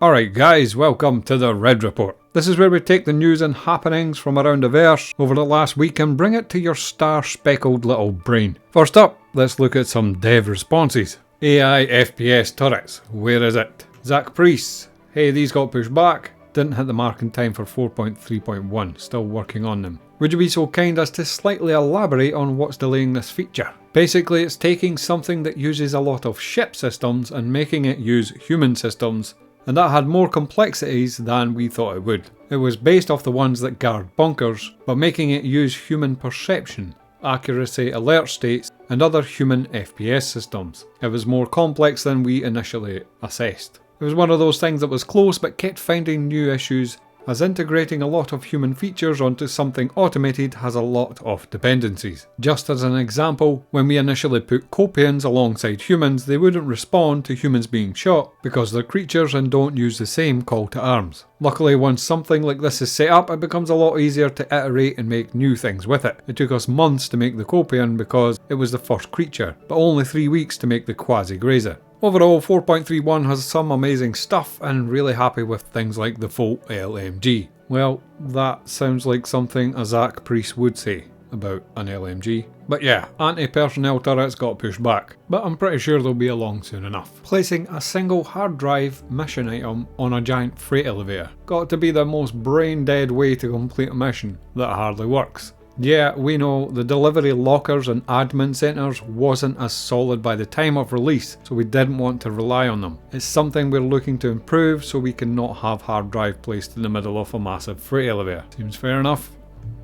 Alright guys, welcome to the Red Report. This is where we take the news and happenings from around the verse over the last week and bring it to your star-speckled little brain. First up, let's look at some dev responses. AI FPS turrets, where is it? Zach Priest, hey, these got pushed back. Didn't hit the mark in time for 4.3.1, still working on them. Would you be so kind as to slightly elaborate on what's delaying this feature? Basically, it's taking something that uses a lot of ship systems and making it use human systems, and that had more complexities than we thought it would. It was based off the ones that guard bunkers, but making it use human perception, accuracy alert states, and other human FPS systems. It was more complex than we initially assessed. It was one of those things that was close but kept finding new issues, as integrating a lot of human features onto something automated has a lot of dependencies. Just as an example, when we initially put Copians alongside humans, they wouldn't respond to humans being shot because they're creatures and don't use the same call to arms. Luckily, once something like this is set up, it becomes a lot easier to iterate and make new things with it. It took us months to make the Copian because it was the first creature, but only 3 weeks to make the Quasi-Grazer. Overall, 4.31 has some amazing stuff and really happy with things like the Volt LMG. Well, that sounds like something a Zach Priest would say about an LMG. But yeah, anti-personnel turrets got pushed back, but I'm pretty sure they'll be along soon enough. Placing a single hard drive mission item on a giant freight elevator. Got to be the most brain dead way to complete a mission that hardly works. Yeah, we know the delivery lockers and admin centres wasn't as solid by the time of release, so we didn't want to rely on them. It's something we're looking to improve so we can not have hard drive placed in the middle of a massive freight elevator. Seems fair enough.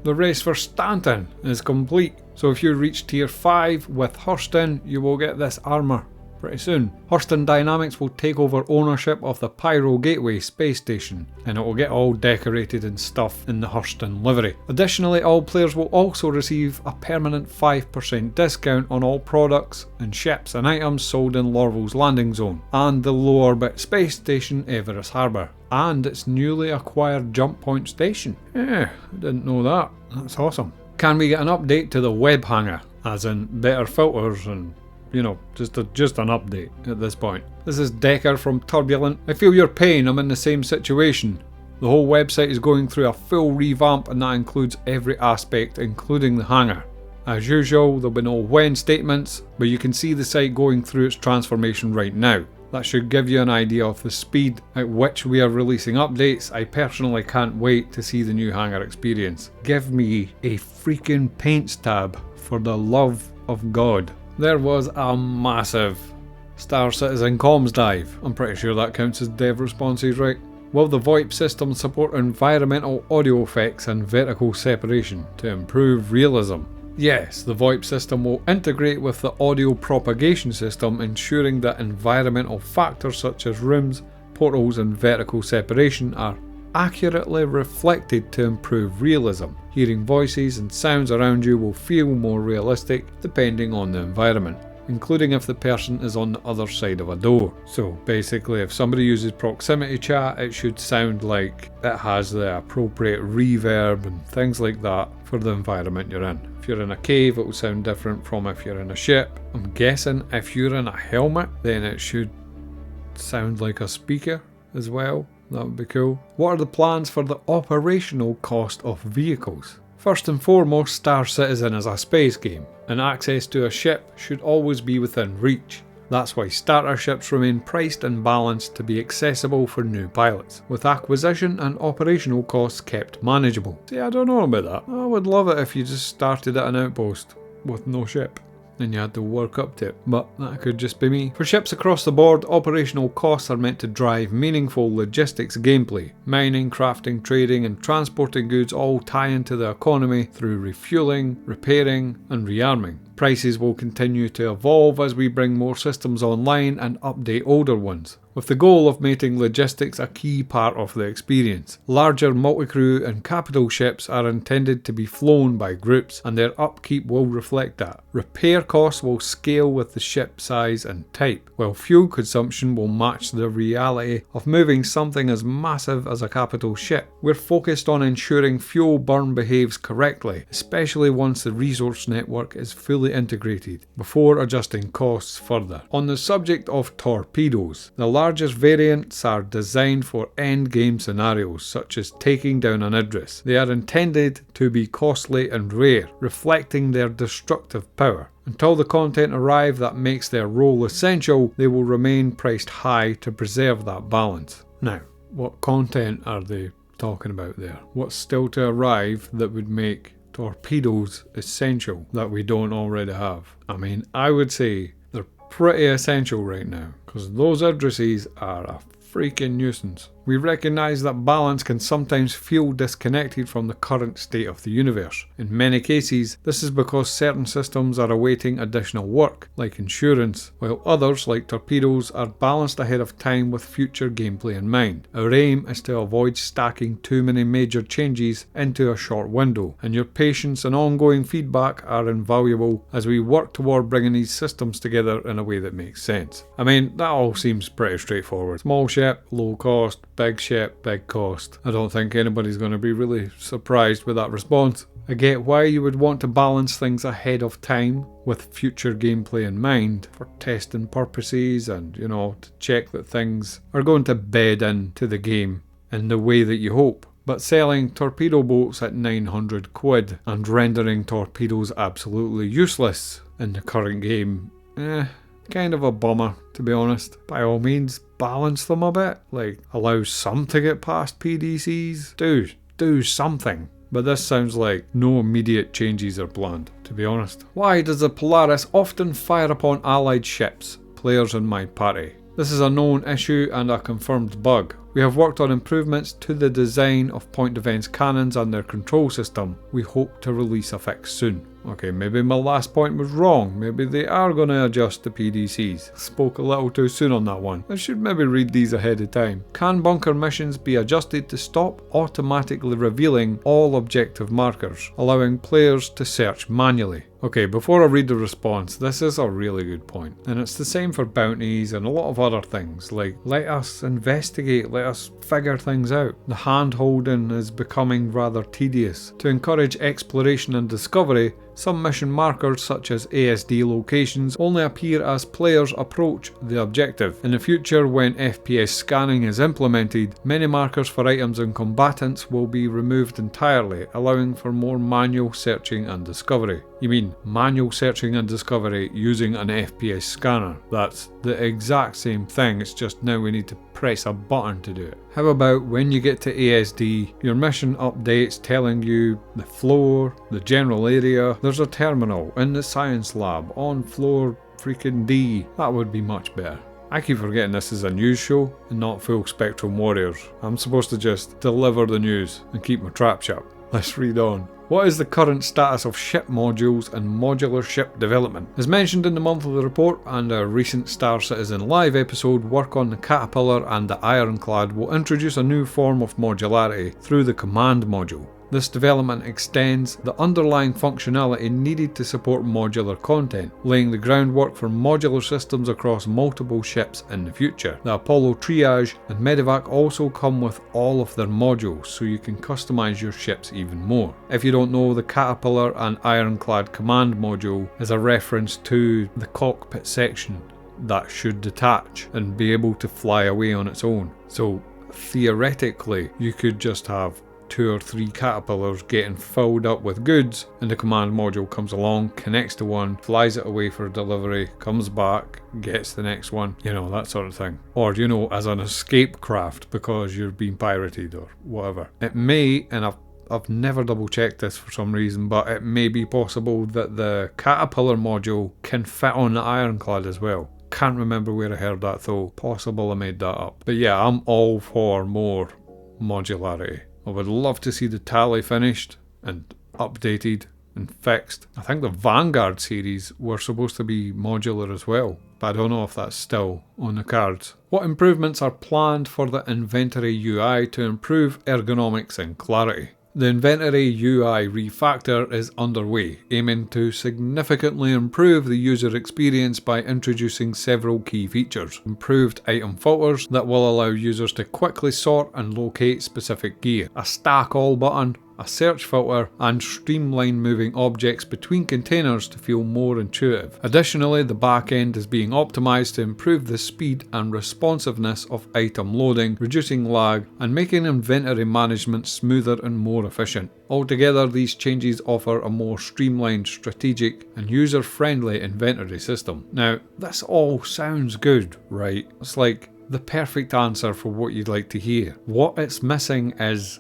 The race for Stanton is complete, so if you reach tier 5 with Hurston, you will get this armour pretty soon. Hurston Dynamics will take over ownership of the Pyro Gateway space station, and it will get all decorated and stuff in the Hurston livery. Additionally, all players will also receive a permanent 5% discount on all products and ships and items sold in Lorville's landing zone, and the low orbit space station Everest Harbour, and its newly acquired jump point station. Yeah, I didn't know that. That's awesome. Can we get an update to the web hangar, as in better filters and just an update at this point. This is Decker from Turbulent. I feel your pain, I'm in the same situation. The whole website is going through a full revamp and that includes every aspect including the hangar. As usual, there'll be no when statements, but you can see the site going through its transformation right now. That should give you an idea of the speed at which we are releasing updates. I personally can't wait to see the new hangar experience. Give me a freaking paints tab, for the love of God. There was a massive Star Citizen comms dive. I'm pretty sure that counts as dev responses, right? Will the VoIP system support environmental audio effects and vertical separation to improve realism? Yes, the VoIP system will integrate with the audio propagation system, ensuring that environmental factors such as rooms, portals and vertical separation are accurately reflected to improve realism. Hearing voices and sounds around you will feel more realistic depending on the environment, including if the person is on the other side of a door. So basically, if somebody uses proximity chat, it should sound like it has the appropriate reverb and things like that for the environment you're in. If you're in a cave, it will sound different from if you're in a ship. I'm guessing if you're in a helmet, then it should sound like a speaker as well. That would be cool. What are the plans for the operational cost of vehicles? First and foremost, Star Citizen is a space game, and access to a ship should always be within reach. That's why starter ships remain priced and balanced to be accessible for new pilots, with acquisition and operational costs kept manageable. See, I don't know about that. I would love it if you just started at an outpost with no ship and you had to work up to it, but that could just be me. For ships across the board, operational costs are meant to drive meaningful logistics gameplay. Mining, crafting, trading and transporting goods all tie into the economy through refueling, repairing and rearming. Prices will continue to evolve as we bring more systems online and update older ones, with the goal of making logistics a key part of the experience. Larger multi-crew and capital ships are intended to be flown by groups, and their upkeep will reflect that. Repair costs will scale with the ship size and type, while fuel consumption will match the reality of moving something as massive as a capital ship. We're focused on ensuring fuel burn behaves correctly, especially once the resource network is fully integrated, before adjusting costs further. On the subject of torpedoes, the largest variants are designed for endgame scenarios such as taking down an Idris. They are intended to be costly and rare, reflecting their destructive power. Until the content arrive that makes their role essential, they will remain priced high to preserve that balance. Now, what content are they talking about there? What's still to arrive that would make torpedoes essential that we don't already have? I mean, I would say they're pretty essential right now, because those Idrises are a freaking nuisance. We recognise that balance can sometimes feel disconnected from the current state of the universe. In many cases, this is because certain systems are awaiting additional work, like insurance, while others, like torpedoes, are balanced ahead of time with future gameplay in mind. Our aim is to avoid stacking too many major changes into a short window, and your patience and ongoing feedback are invaluable as we work toward bringing these systems together in a way that makes sense. I mean, that all seems pretty straightforward. Small ship, low cost, big ship, big cost. I don't think anybody's going to be really surprised with that response. I get why you would want to balance things ahead of time with future gameplay in mind for testing purposes and, to check that things are going to bed into the game in the way that you hope. But selling torpedo boats at 900 quid and rendering torpedoes absolutely useless in the current game, kind of a bummer, to be honest. By all means, balance them a bit. Like, allow some to get past PDCs. Do something. But this sounds like no immediate changes are planned, to be honest. Why does the Polaris often fire upon allied ships, players in my party? This is a known issue and a confirmed bug. We have worked on improvements to the design of point defense cannons and their control system. We hope to release a fix soon. Okay, maybe my last point was wrong. Maybe they are going to adjust the PDCs. Spoke a little too soon on that one. I should maybe read these ahead of time. Can bunker missions be adjusted to stop automatically revealing all objective markers, allowing players to search manually? Okay, before I read the response, this is a really good point. And it's the same for bounties and a lot of other things. Like, let us investigate, let us figure things out. The hand-holding is becoming rather tedious. To encourage exploration and discovery, some mission markers such as ASD locations only appear as players approach the objective. In the future, when FPS scanning is implemented, many markers for items and combatants will be removed entirely, allowing for more manual searching and discovery. You mean manual searching and discovery using an FPS scanner? That's the exact same thing, it's just now we need to press a button to do it. How about when you get to ASD, your mission updates telling you the floor, the general area, there's a terminal in the science lab on floor freaking D. That would be much better. I keep forgetting this is a news show and not Full Spectrum Warriors. I'm supposed to just deliver the news and keep my trap shut. Let's read on. What is the current status of ship modules and modular ship development? As mentioned in the monthly report and a recent Star Citizen live episode, work on the Caterpillar and the Ironclad will introduce a new form of modularity through the command module. This development extends the underlying functionality needed to support modular content, laying the groundwork for modular systems across multiple ships in the future. The Apollo Triage and Medivac also come with all of their modules, so you can customize your ships even more. If you don't know, the Caterpillar and Ironclad command module is a reference to the cockpit section that should detach and be able to fly away on its own. So theoretically, you could just have 2 or 3 caterpillars getting filled up with goods, and the command module comes along, connects to one, flies it away for delivery, comes back, gets the next one, that sort of thing. Or, as an escape craft because you're being pirated or whatever. It may, and I've never double checked this for some reason, but it may be possible that the Caterpillar module can fit on the Ironclad as well. Can't remember where I heard that though. Possible I made that up. But yeah, I'm all for more modularity. I would love to see the tally finished and updated and fixed. I think the Vanguard series were supposed to be modular as well, but I don't know if that's still on the cards. What improvements are planned for the inventory UI to improve ergonomics and clarity? The inventory UI refactor is underway, aiming to significantly improve the user experience by introducing several key features. Improved item filters that will allow users to quickly sort and locate specific gear. A stack all button a search filter, and streamline moving objects between containers to feel more intuitive. Additionally, the back end is being optimized to improve the speed and responsiveness of item loading, reducing lag and making inventory management smoother and more efficient. Altogether, these changes offer a more streamlined, strategic and user-friendly inventory system. Now, this all sounds good, right? It's like the perfect answer for what you'd like to hear. What it's missing is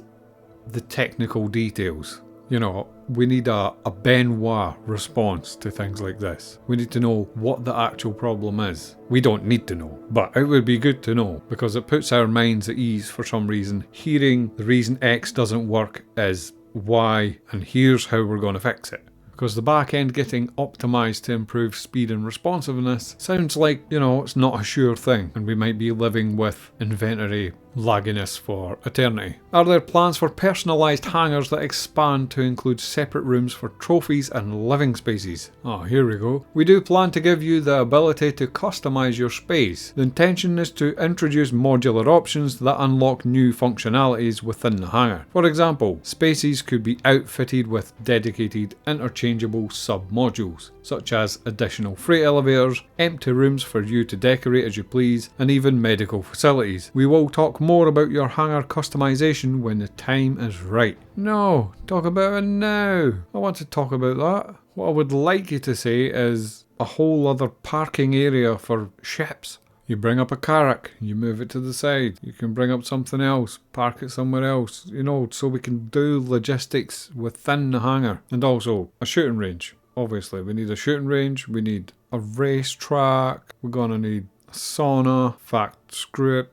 the technical details. You know, we need a Benoit response to things like this. We need to know what the actual problem is. We don't need to know, but it would be good to know because it puts our minds at ease for some reason. Hearing the reason X doesn't work is Y, and here's how we're going to fix it. Because the back end getting optimized to improve speed and responsiveness sounds like, you know, it's not a sure thing and we might be living with inventory lagginess for eternity. Are there plans for personalised hangars that expand to include separate rooms for trophies and living spaces? Oh, here we go. We do plan to give you the ability to customise your space. The intention is to introduce modular options that unlock new functionalities within the hangar. For example, spaces could be outfitted with dedicated interchangeable sub-modules, such as additional freight elevators, empty rooms for you to decorate as you please, and even medical facilities. We will talk more about your hangar customization when the time is right. No, talk about it now. I want to talk about that. What I would like you to say is a whole other parking area for ships. You bring up a carrack, you move it to the side. You can bring up something else, park it somewhere else, you know, so we can do logistics within the hangar. And also a shooting range. Obviously, we need a shooting range, we need a racetrack, we're gonna need a sauna, in fact, screw it.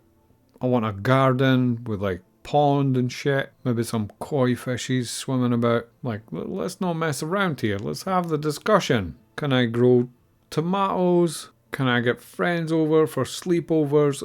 I want a garden with like pond and shit, maybe some koi fishes swimming about. Like, let's not mess around here, let's have the discussion. Can I grow tomatoes? Can I get friends over for sleepovers?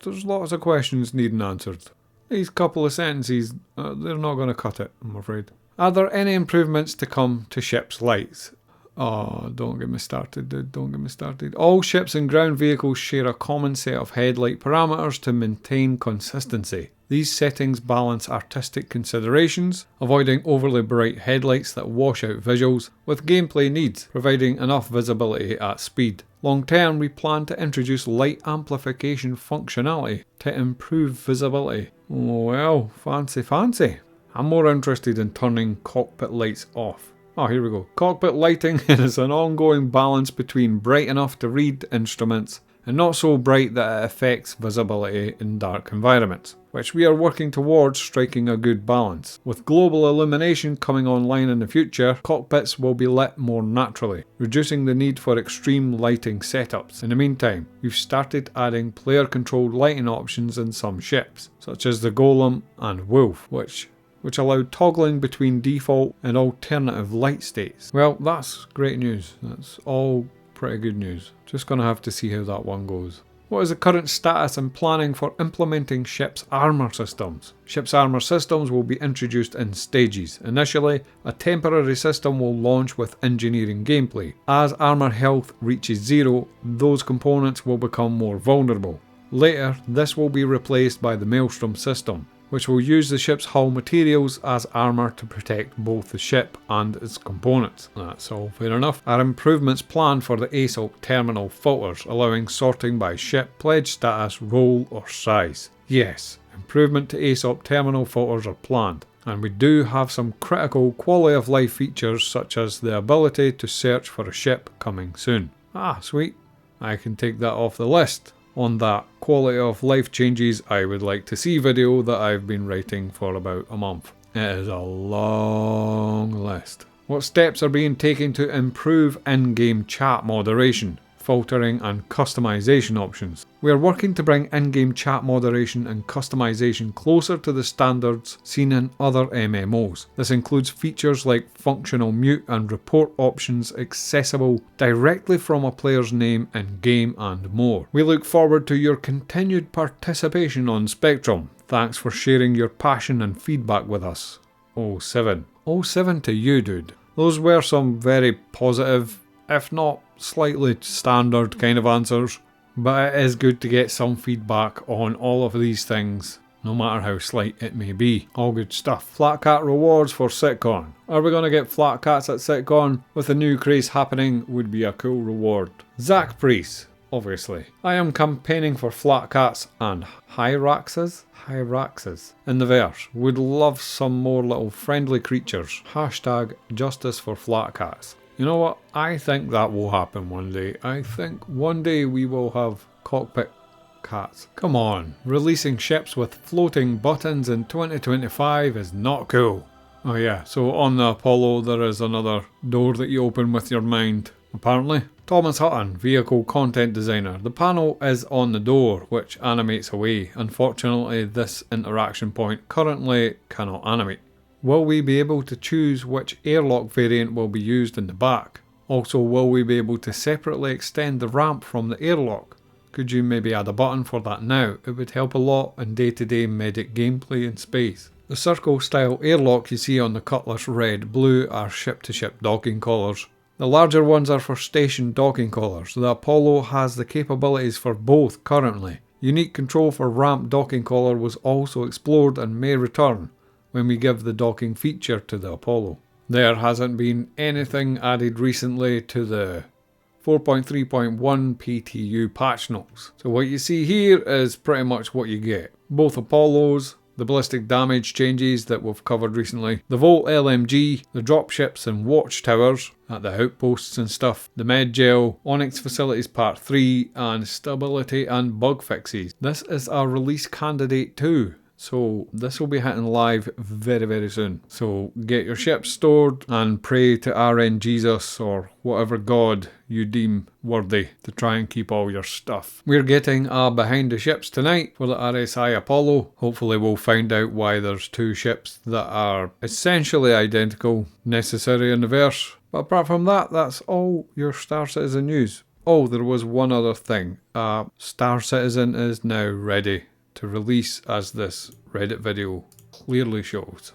There's lots of questions needing answered. These couple of sentences, they're not going to cut it, I'm afraid. Are there any improvements to come to ships' lights? Oh, don't get me started, dude. Don't get me started. All ships and ground vehicles share a common set of headlight parameters to maintain consistency. These settings balance artistic considerations, avoiding overly bright headlights that wash out visuals, with gameplay needs, providing enough visibility at speed. Long term, we plan to introduce light amplification functionality to improve visibility. Well, fancy. I'm more interested in turning cockpit lights off. Oh, here we go. Cockpit lighting is an ongoing balance between bright enough to read instruments and not so bright that it affects visibility in dark environments, which we are working towards striking a good balance. With global illumination coming online in the future, cockpits will be lit more naturally, reducing the need for extreme lighting setups. In the meantime, we've started adding player-controlled lighting options in some ships, such as the Golem and Wolf, which allowed toggling between default and alternative light states. Well, that's great news. That's all pretty good news. Just gonna have to see how that one goes. What is the current status and planning for implementing ship's armour systems? Ship's armour systems will be introduced in stages. Initially, a temporary system will launch with engineering gameplay. As armour health reaches 0, those components will become more vulnerable. Later, this will be replaced by the Maelstrom system, which will use the ship's hull materials as armour to protect both the ship and its components. That's all fair enough. Our improvements planned for the ASOP terminal filters, allowing sorting by ship, pledge status, role or size. Yes, improvement to ASOP terminal filters are planned, and we do have some critical quality of life features such as the ability to search for a ship coming soon. Ah, sweet. I can take that off the list. On that quality of life changes I would like to see video that I've been writing for about a month. It is a long list. What steps are being taken to improve in-game chat moderation, filtering and customization options? We are working to bring in-game chat moderation and customization closer to the standards seen in other MMOs. This includes features like functional mute and report options accessible directly from a player's name in-game and more. We look forward to your continued participation on Spectrum. Thanks for sharing your passion and feedback with us. 07. 07 to you, dude. Those were some very positive, if not slightly standard kind of answers, but it is good to get some feedback on all of these things no matter how slight it may be. All good stuff. Flat cat rewards for Sitcon. Are we going to get flat cats at Sitcon? With a new craze happening would be a cool reward. Zach Priest, obviously. I am campaigning for flat cats and Hyraxes in the verse. Would love some more little friendly creatures. Hashtag justice for flat cats. You know what? I think that will happen one day. I think one day we will have cockpit cats. Come on, releasing ships with floating buttons in 2025 is not cool. Oh yeah, so on the Apollo there is another door that you open with your mind, apparently. Thomas Hutton, vehicle content designer. The panel is on the door, which animates away. Unfortunately, this interaction point currently cannot animate. Will we be able to choose which airlock variant will be used in the back? Also, will we be able to separately extend the ramp from the airlock? Could you maybe add a button for that now? It would help a lot in day-to-day medic gameplay in space. The circle style airlock you see on the Cutlass Red Blue are ship-to-ship docking collars. The larger ones are for station docking collars. The Apollo has the capabilities for both currently. Unique control for ramp docking collar was also explored and may return when we give the docking feature to the Apollo. There hasn't been anything added recently to the 4.3.1 PTU patch notes. So what you see here is pretty much what you get. Both Apollos, the ballistic damage changes that we've covered recently, the Volt LMG, the dropships and watchtowers at the outposts and stuff, the med gel, Onyx Facilities Part 3 and stability and bug fixes. This is a release candidate too. So this will be hitting live very, very soon. So get your ships stored and pray to RN Jesus or whatever God you deem worthy to try and keep all your stuff. We're getting a behind the ships tonight for the RSI Apollo. Hopefully we'll find out why there's two ships that are essentially identical necessary in the verse. But apart from that, that's all your Star Citizen news. Oh, there was one other thing. Star Citizen is now ready to release, as this Reddit video clearly shows.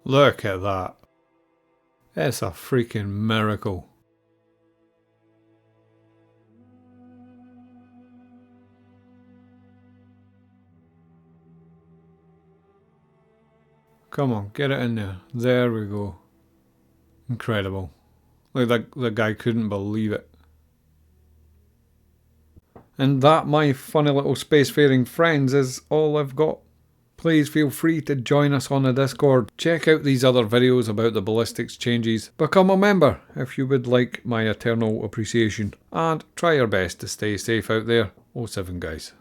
Look at that. It's a freaking miracle. Come on, get it in there. There we go. Incredible. Like the guy couldn't believe it. And that, my funny little spacefaring friends, is all I've got. Please feel free to join us on the Discord. Check out these other videos about the ballistics changes. Become a member if you would like my eternal appreciation. And try your best to stay safe out there. 07 guys.